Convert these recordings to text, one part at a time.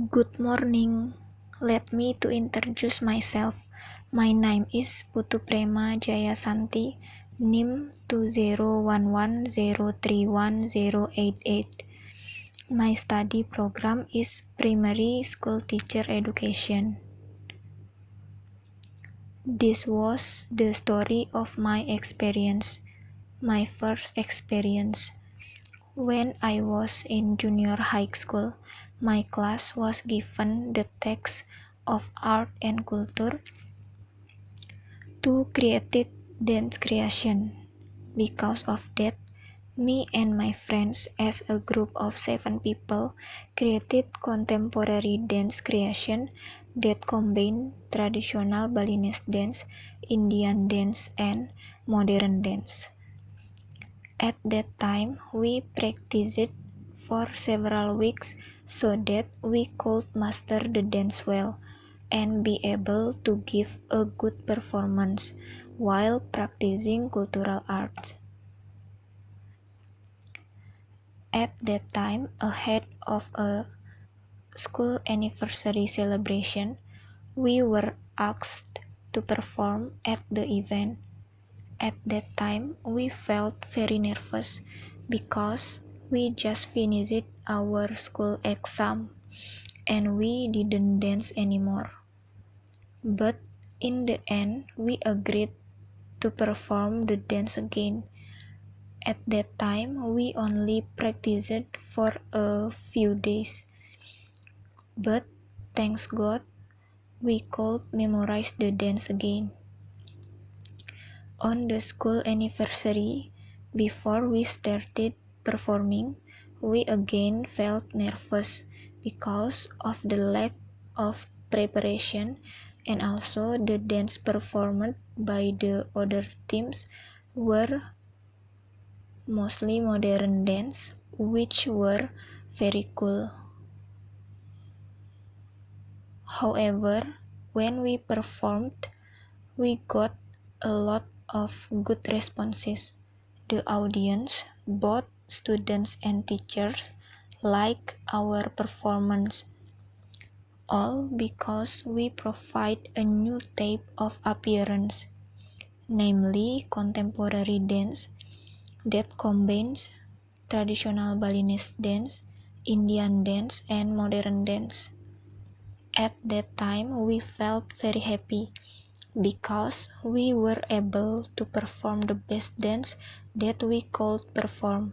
Good morning. Let me to introduce myself. My name is Putu Prema Jayasanti, NIM 2011031088. My study program is Primary School Teacher Education. This was the story of my experience, my first experience. When I was in junior high school, my class was given the text of art and culture to create dance creation. Because of that, me and my friends as a group of 7 people created contemporary dance creation that combine traditional Balinese dance, Indian dance, and modern dance. At that time, we practiced for several weeks so that we could master the dance well and be able to give a good performance while practicing cultural arts. At that time, ahead of a school anniversary celebration, we were asked to perform at the event. At that time, we felt very nervous because we just finished our school exam and we didn't dance anymore. But in the end, we agreed to perform the dance again. At that time, we only practiced for a few days. But thanks God, we could memorize the dance again. On the school anniversary, before we started performing, we again felt nervous because of the lack of preparation and also the dance performed by the other teams were mostly modern dance, which were very cool. However, when we performed, we got a lot of good responses. The audience, both students and teachers, liked our performance, all because we provide a new type of appearance, namely contemporary dance that combines traditional Balinese dance, Indian dance, and modern dance. At that time, we felt very happy because we were able to perform the best dance that we could perform,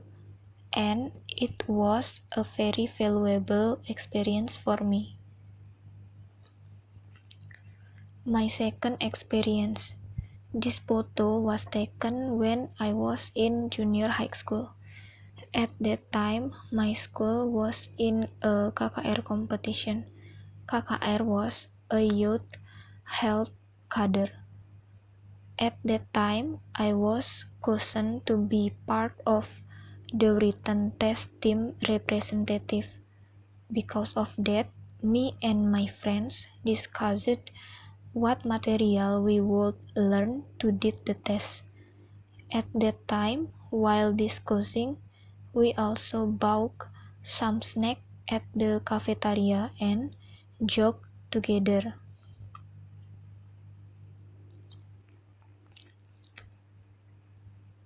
and it was a very valuable experience for me. My second experience. This photo was taken when I was in junior high school. At that time, my school was in a KKR competition. KKR was a youth health cadre. At that time, I was chosen to be part of the written test team representative. Because of that, me and my friends discussed what material we would learn to did the test. At that time, while discussing, we also bought some snack at the cafeteria and joked together.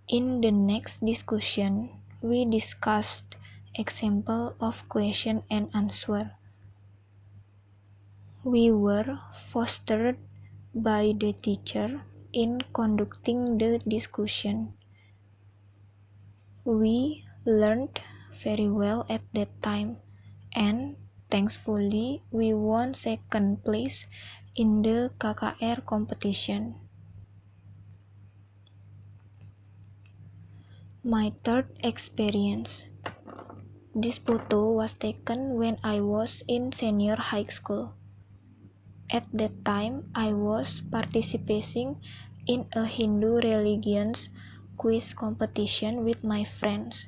In the next discussion, we discussed example of question and answer. We were fostered by the teacher in conducting the discussion. We learned very well at that time, and thankfully we won second place in the KKR competition. My third experience. This photo was taken when I was in senior high school. At that time, I was participating in a Hindu religions quiz competition with my friends.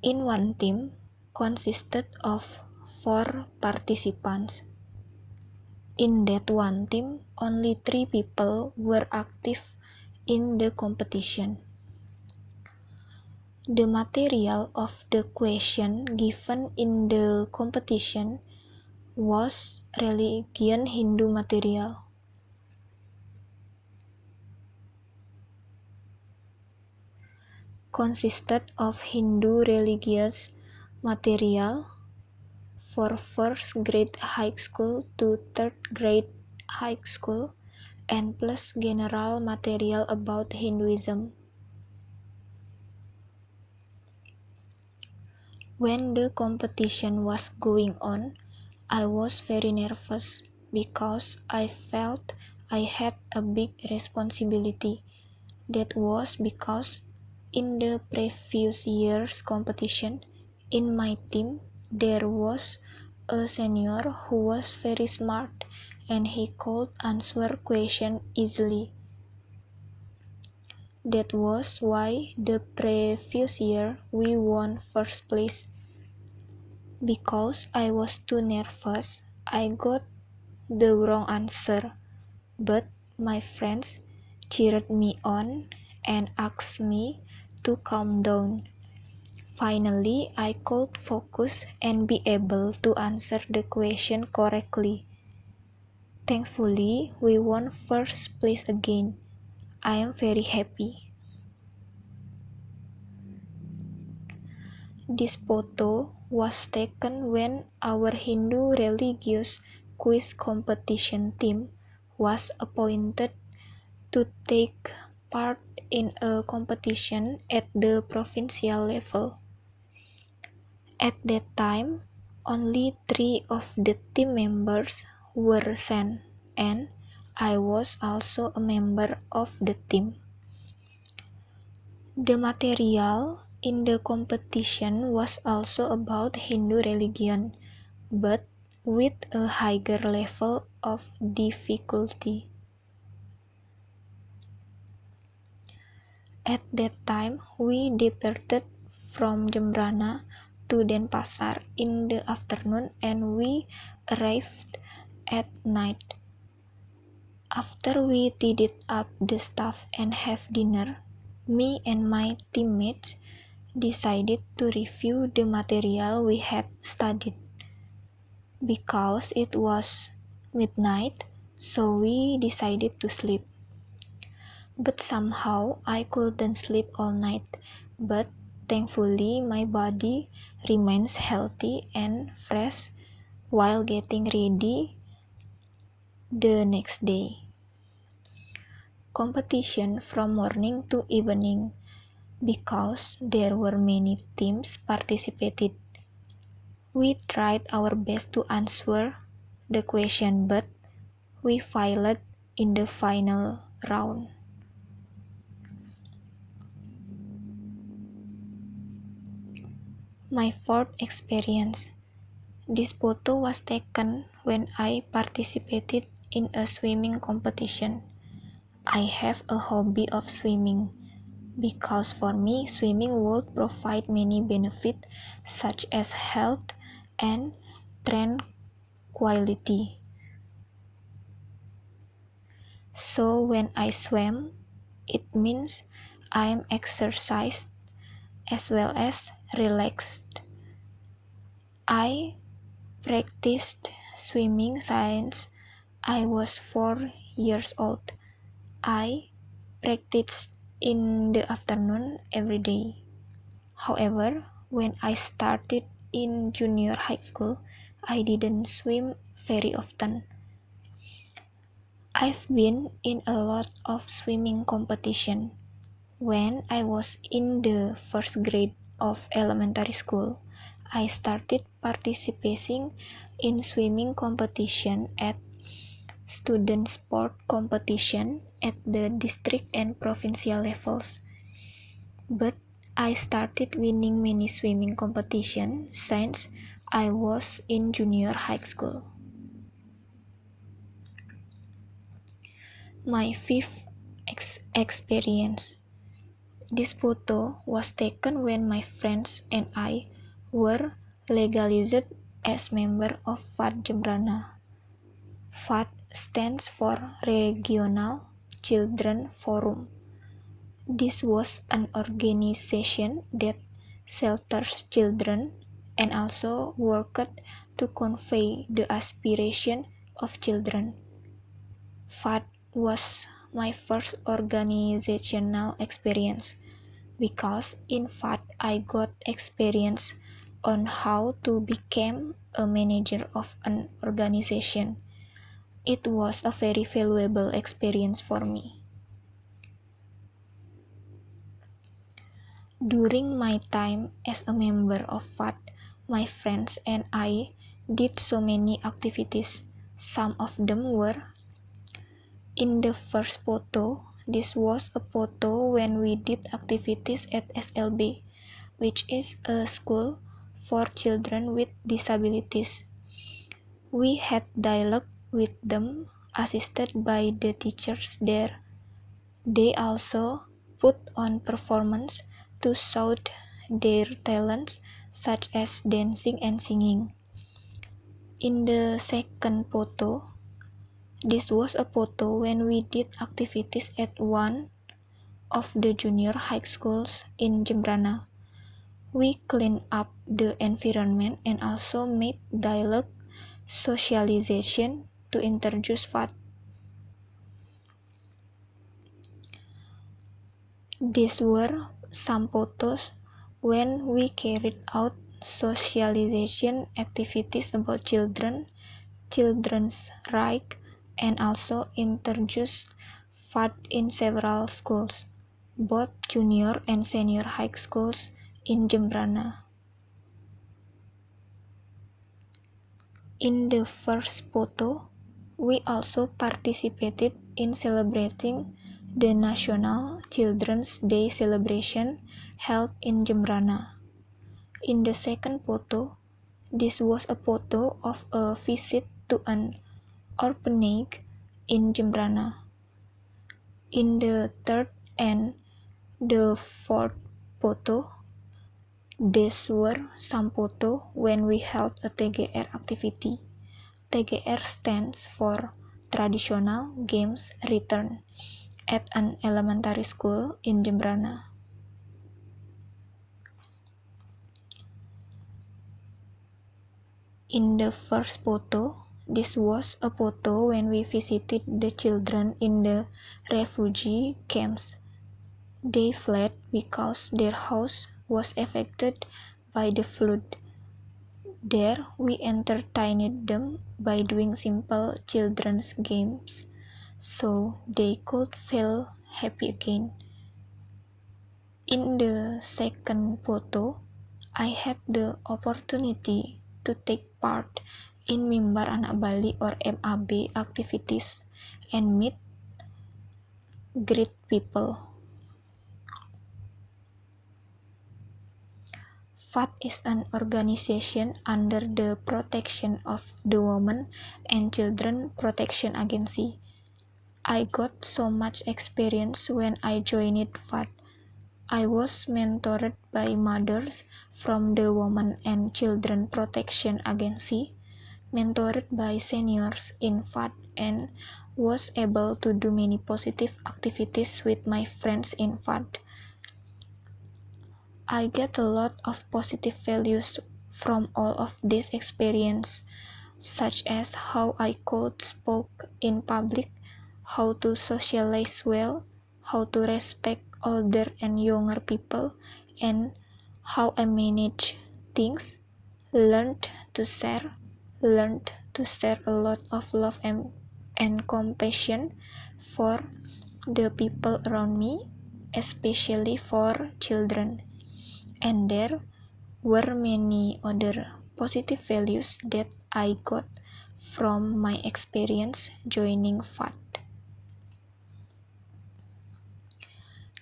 In one team consisted of 4 participants. In that one team, only 3 people were active in the competition. The material of the question given in the competition was religion Hindu material. Consisted of Hindu religious material for first grade high school to third grade high school and plus general material about Hinduism. When the competition was going on, I was very nervous because I felt I had a big responsibility. That was because in the previous year's competition, in my team, there was a senior who was very smart and he could answer questions easily. That was why the previous year we won first place. Because I was too nervous, I got the wrong answer, but my friends cheered me on and asked me to calm down. Finally, I could focus and be able to answer the question correctly. Thankfully, we won first place again. I am very happy. This photo was taken when our Hindu religious quiz competition team was appointed to take part in a competition at the provincial level. At that time, only 3 of the team members were sent, and I was also a member of the team. The material in the competition was also about Hindu religion, but with a higher level of difficulty. At that time, we departed from Jembrana to Denpasar in the afternoon and we arrived at night. After we tidied up the stuff and have dinner, me and my teammates decided to review the material we had studied. Because it was midnight, so we decided to sleep. But somehow I couldn't sleep all night, but thankfully my body remains healthy and fresh while getting ready the next day. Competition from morning to evening because there were many teams participated. We tried our best to answer the question, but we failed in the final round. My fourth experience. This photo was taken when I participated in a swimming competition. I have a hobby of swimming because for me swimming would provide many benefits such as health and tranquility. So when I swim, it means I am exercised as well as relaxed. I practiced swimming since I was 4 years old. I practiced in the afternoon every day. However, when I started in junior high school, I didn't swim very often. I've been in a lot of swimming competition. When I was in the first grade of elementary school, I started participating in swimming competition at student sport competition at the district and provincial levels. But I started winning many swimming competitions since I was in junior high school. My fifth experience. This photo was taken when my friends and I were legalized as member of FAD Jembrana. FAD stands for Regional Children Forum. This was an organization that shelters children and also worked to convey the aspiration of children. FAD was my first organizational experience because in FAD I got experience on how to become a manager of an organization. It was a very valuable experience for me. During my time as a member of FAD, my friends and I did so many activities. Some of them were: in the first photo, this was a photo when we did activities at SLB, which is a school for children with disabilities. We had dialogue with them, assisted by the teachers there. They also put on performance to show their talents, such as dancing and singing. In the second photo, this was a photo when we did activities at one of the junior high schools in Jembrana. We cleaned up the environment and also made dialogue socialization to introduce FAD. These were some photos when we carried out socialization activities about children, children's rights, and also introduced FAD in several schools, both junior and senior high schools in Jembrana. In the first photo, we also participated in celebrating the National Children's Day celebration held in Jembrana. In the second photo, this was a photo of a visit to an orphanage in Jembrana. In the third and the fourth photo, these were some photos when we held a TGR activity. TGR stands for Traditional Games Return at an elementary school in Jembrana. In the first photo, this was a photo when we visited the children in the refugee camps. They fled because their house was affected by the flood. There, we entertained them by doing simple children's games, so they could feel happy again. In the second photo, I had the opportunity to take part in Mimbar Anak Bali or MAB activities and meet great people. FAD is an organization under the protection of the Women and Children Protection Agency. I got so much experience when I joined FAD. I was mentored by mothers from the Women and Children Protection Agency, mentored by seniors in FAD, and was able to do many positive activities with my friends in FAD. I get a lot of positive values from all of this experience, such as how I could speak in public, how to socialize well, how to respect older and younger people, and how I manage things, learned to share a lot of love and compassion for the people around me, especially for children. And there were many other positive values that I got from my experience joining FAD.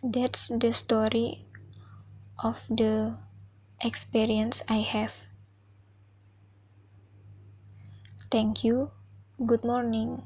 That's the story of the experience I have. Thank you. Good morning.